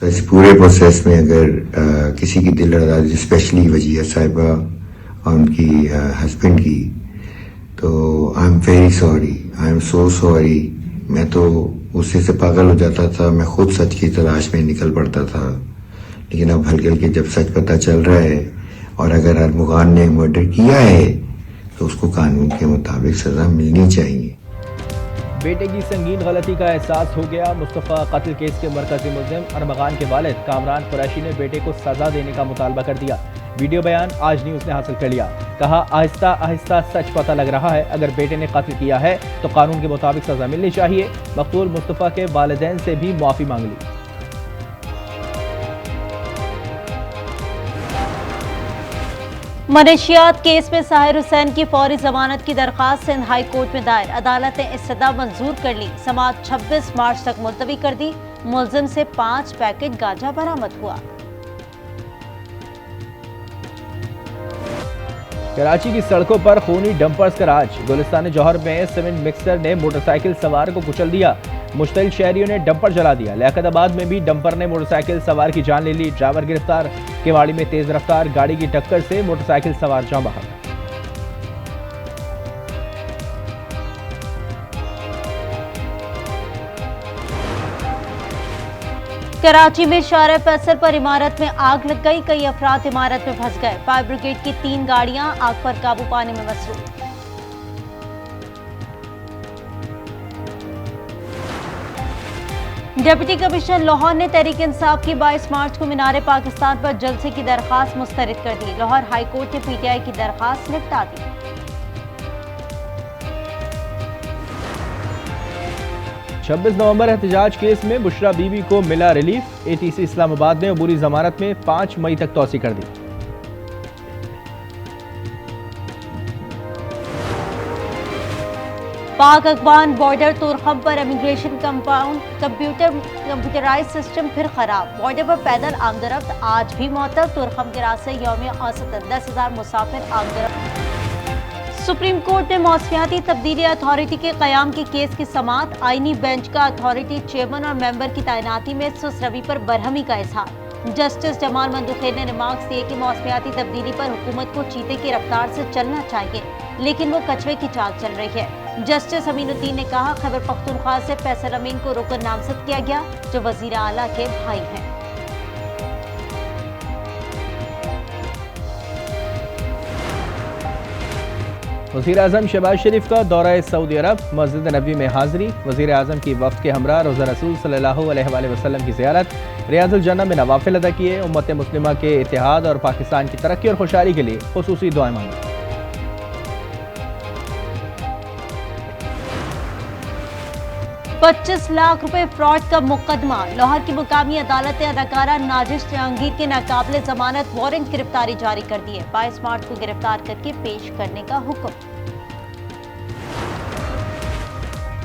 तो इस पूरे प्रोसेस में अगर किसी की दिल आज़ादी, स्पेशली वजीहा साहिबा और उनकी हस्बैंड की, तो I am very sorry, I am so sorry. मैं तो गुस्से से पागल हो जाता था, मैं खुद सच की तलाश में निकल पड़ता था। लेकिन अब हल्के हल्के जब सच पता चल रहा है, और अगर अरमुगान ने मर्डर किया है तो उसको कानून के मुताबिक सजा मिलनी चाहिए। बेटे की संगीन गलती का एहसास हो गया। मुस्तफ़ा कत्ल केस के मरकजी मुल्ज़िम अरमगान के वालिद कामरान कुरैशी ने बेटे को सजा देने का मुतालबा कर दिया। वीडियो बयान आज न्यूज़ ने हासिल कर लिया। कहा, आहिस्ता आहिस्ता सच पता लग रहा है। अगर बेटे ने कत्ल किया है तो कानून के मुताबिक सजा मिलनी चाहिए। मकतूल मुस्तफ़ा के वालिदैन से भी माफ़ी मांग ली। मनशियात केस में साहिर हुसैन की फौरी जमानत की दरखास्त सिंध हाई कोर्ट में दायर। अदालत ने इस्तदा मंजूर कर ली। समाअत 26 मार्च तक मुलतवी कर दी। मुलजिम से 5 पैकेट गांजा बरामद हुआ। कराची की सड़कों पर खूनी डंपर्स का राज। गुलिस्तान जौहर में सीमेंट मिक्सर ने मोटरसाइकिल सवार को कुचल दिया। मुश्तिल शहरियों ने डंपर जला दिया। लियाकताबाद में भी डंपर ने मोटरसाइकिल सवार की जान ले ली। ड्राइवर गिरफ्तार। केवाड़ी में तेज रफ्तार गाड़ी की टक्कर से मोटरसाइकिल सवार जान बहक। कराची में शारा पैसर पर इमारत में आग लग गई। कई अफराद इमारत में फंस गए। फायर ब्रिगेड की 3 गाड़ियां आग पर काबू पाने में मसरूफ। डिप्टी कमिश्नर लाहौर ने तहरीक इंसाफ की 22 मार्च को मीनार पाकिस्तान पर जलसे की दरखास्त मुस्तरद कर दी। लाहौर हाई कोर्ट ने पीटीआई की दरखास्त निपटा दी। छब्बीस नवंबर एहतजाज केस में बुशरा बीबी को मिला रिलीफ। एटीसी इस्लामाबाद ने अबूरी जमानत में 5 मई तक तौसी कर दी। पाक अफगान बॉर्डर तुरखम पर इमिग्रेशन कंप्यूटराइज सिस्टम फिर खराब। बॉर्डर पर पैदल आमदरफ्त आज भी मअतल। तुरखम के रास्ते यौमिया औसतन 10,000 मुसाफिर आमदरफ्त। सुप्रीम कोर्ट में मौसमियाती तब्दीली अथॉरिटी के क़याम के केस की समाअत। आईनी बेंच का अथॉरिटी चेयरमैन और मेंबर की तैनाती में सुस्त रवि पर बरहमी का इजहार। जस्टिस जमाल मंदुखेर ने रिमार्क्स दिए कि मौसमियाती तब्दीली पर हुकूमत को चीते की रफ्तार से चलना चाहिए, लेकिन वो कछुए की चाल चल रही है। जस्टिस अमीनुद्दीन ने कहा, खैबर पख्तूनख्वा से फैसल अमीन को रुकन नामजद किया गया, जो वजीर आला के भाई हैं। वज़ीर आज़म शहबाज शरीफ का दौरा सऊदी अरब। मस्जिद नबी में हाजिरी। वज़ीर आज़म की वफ़द के हमरा रोज़ा रसूल सल्लल्लाहु अलैहि वसल्लम की ज़ियारत। रियाजुल जन्नह में नवाफिल अदा किए। उम्मत मुस्लिमा के इत्तेहाद और पाकिस्तान की तरक्की और खुशहाली के लिए खुसूसी दुआएं मांगी। 25 लाख रुपए फ्रॉड का मुकदमा। लाहौर की मुकामी अदालत ने अदाकारा नाजिश जहांगीर के नाकाबिले जमानत वारंट गिरफ्तारी जारी कर दी है। 22 मार्च को गिरफ्तार करके पेश करने का हुक्म।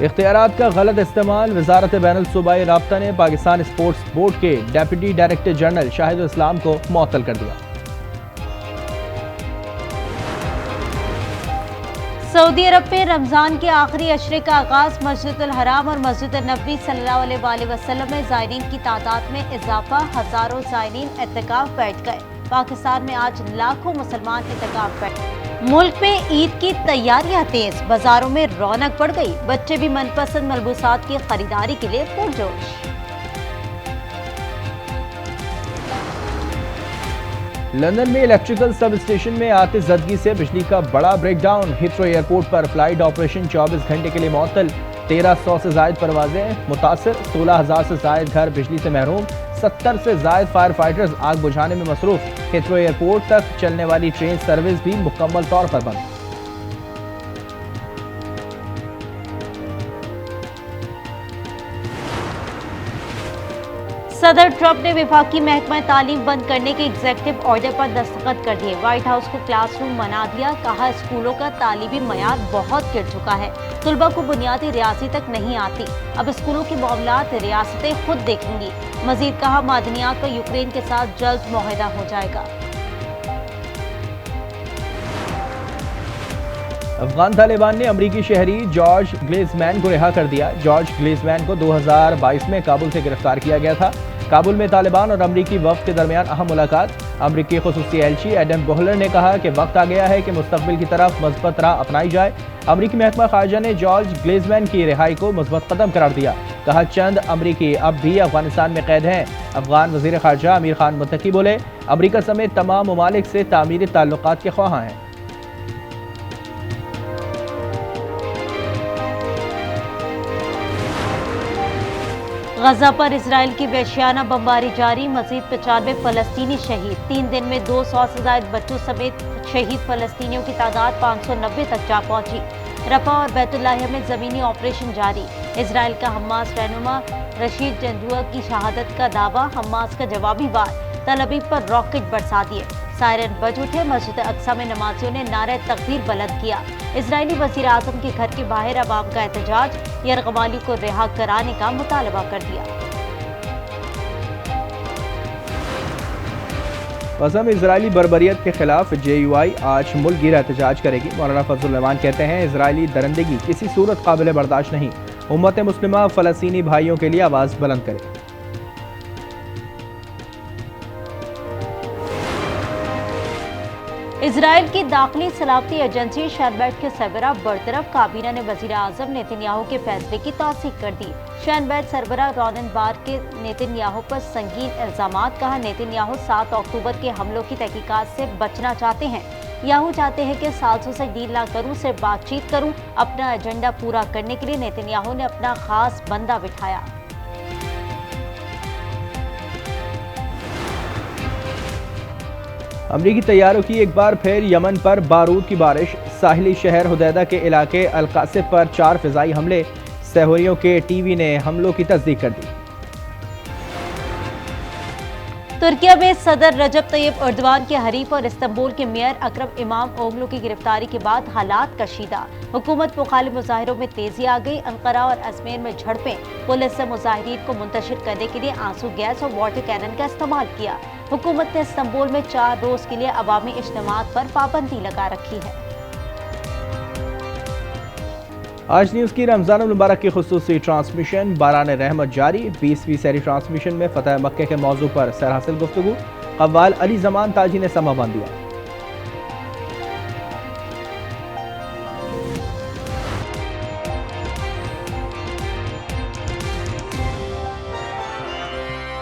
इख्तियारात का गलत इस्तेमाल। वजारत बैनुल सूबाई राब्ता ने पाकिस्तान स्पोर्ट्स बोर्ड के डेप्यूटी डायरेक्टर जनरल शाहिदुल इस्लाम को मुअत्तल कर दिया। सऊदी अरब में रमजान के आखिरी अशरे का आगाज। मस्जिद अल हराम और मस्जिद नबवी सल्लल्लाहु अलैहि वसल्लम में ज़ायरीन की तादाद में इजाफा। हजारों ज़ायरीन एतकाफ बैठ गए। पाकिस्तान में आज लाखों मुसलमान एतकाफ बैठे। मुल्क में ईद की तैयारियां तेज। बाजारों में रौनक बढ़ गई। बच्चे भी मनपसंद मलबूसात की खरीदारी के लिए पुरजोश। लंदन में इलेक्ट्रिकल सब स्टेशन में आतिशज़दगी से बिजली का बड़ा ब्रेकडाउन। हीथ्रो एयरपोर्ट पर फ्लाइट ऑपरेशन 24 घंटे के लिए मअतल। 1300 से जायद परवाजें मुतासर। 16,000 से जायद घर बिजली से महरूम। 70 से जायद फायर फाइटर्स आग बुझाने में मसरूफ। हीथ्रो एयरपोर्ट तक चलने वाली ट्रेन सर्विस भी मुकम्मल तौर पर बंद। सदर ट्रंप ने विफाकी महकमा तालीम बंद करने के एग्जीक्यूटिव ऑर्डर पर दस्तखत कर दिए। व्हाइट हाउस को क्लासरूम बना दिया। कहा, स्कूलों का तालीमी मयार बहुत गिर चुका है। तुलबा को बुनियादी रियासी तक नहीं आती। अब स्कूलों के मामलात रियासतें खुद देखेंगी। मजीद कहा, मादनियात पर यूक्रेन के साथ जल्द मुआहदा हो जाएगा। अफगान तालिबान ने अमरीकी शहरी जॉर्ज ग्लेजमैन को रिहा कर दिया। जॉर्ज ग्लेजमैन को 2022 में काबुल से गिरफ्तार किया गया था। काबुल में तालिबान और अमरीकी वफ़द के दरमियान अहम मुलाकात। अमरीकी खुसूसी एलची एडम बोहलर ने कहा कि वक्त आ गया है कि मुस्तकबिल की तरफ मस्बत राह अपनाई जाए। अमरीकी महकमा खारजा ने जॉर्ज ग्लेजमैन की रिहाई को मुस्बत कदम करार दिया। कहा चंद अमरीकी अब भी अफगानिस्तान में कैद हैं। अफगान वज़ीर खारजा अमीर खान मुत्तकी बोले अमरीका समेत तमाम ममालिक से तामीरी ताल्लुकात के ख्वाहां हैं। गजा पर इसराइल की वहशियाना बमबारी जारी, मजीद 95 फलस्तीनी शहीद। 3 दिन में 200 से ज्यादा बच्चों समेत शहीद फलस्तीनियों की तादाद 590 तक जा पहुंची। रफा और बैतुल्लाहिया में जमीनी ऑपरेशन जारी। इसराइल का हमास रहनुमा रशीद जंजुआ की शहादत का दावा, हमास का जवाबी वार, तल अबीब पर रॉकेट बरसा दिए। सायरन बज उठे, मस्जिद अक्सा में नमाजियों ने नारे तकबीर बुलंद किया। इजरायली वज़ीर आज़म के घर के बाहर अवाम का एहतजाज, यरगमाली को रिहा कराने का मुतालबा कर दिया। वज़म इजरायली बर्बरियत के खिलाफ JUI आज मुल्क गिरा एहतजाज करेगी। मौलाना फजलुर रहमान कहते हैं इजरायली दरिंदगी किसी सूरत काबिल बर्दाश्त नहीं। उम्मत मुस्लिमा फ़लस्तीनी भाइयों के लिए आवाज़ बुलंद करे। इजराइल की दाखिली सलामती एजेंसी शैनबैट के सरबराह बरतरफ। काबीना ने वज़ीर आज़म नेतन्याहू के फैसले की तौसीक कर दी। शैनबैट सरबराह रोनन बार के नेतन्याहू पर संगीन इल्जामात। कहा नेतन्याहू 7 अक्टूबर के हमलों की तहकीकात से बचना चाहते हैं। याहू चाहते हैं कि साल्सों से डील ना करूं, सिर्फ बातचीत करूं। अपना एजेंडा पूरा करने के लिए नेतन्याहू ने अपना खास बंदा बिठाया। अमरीकी तैयारों की एक बार फिर यमन पर बारूद की बारिश। साहिली शहर हुदैदा के इलाके अल-कासिब पर 4 फिजाई हमले। सहूरियों के टीवी ने हमलों की तस्दीक कर दी। तुर्किया में सदर रजब तैयब अर्दवान के हरीफ और इस्तांबुल के मेयर अकरम इमाम ओगलू की गिरफ्तारी के बाद हालात कशीदा। हुकूमत मुखालिफ मुजाहिरों में तेजी आ गई। अंकारा और अजमेर में झड़पें। पुलिस ने मुजाहिरीन को मुंतशिर करने के लिए आंसू गैस और वाटर कैनन का इस्तेमाल किया। हुकूमत ने इस्तांबुल में 4 रोज के लिए अवामी इज्तिमात पर पाबंदी लगा रखी है। आज न्यूज़ की रमज़ान मुबारक की खुसूसी ट्रांसमिशन बारान रहमत जारी। 20वीं सहरी ट्रांसमिशन में फतह मक्के के मौजू पर सरहासिल गुफ्तगू। कव्वाल अली जमान ताजी ने समा बांध दिया।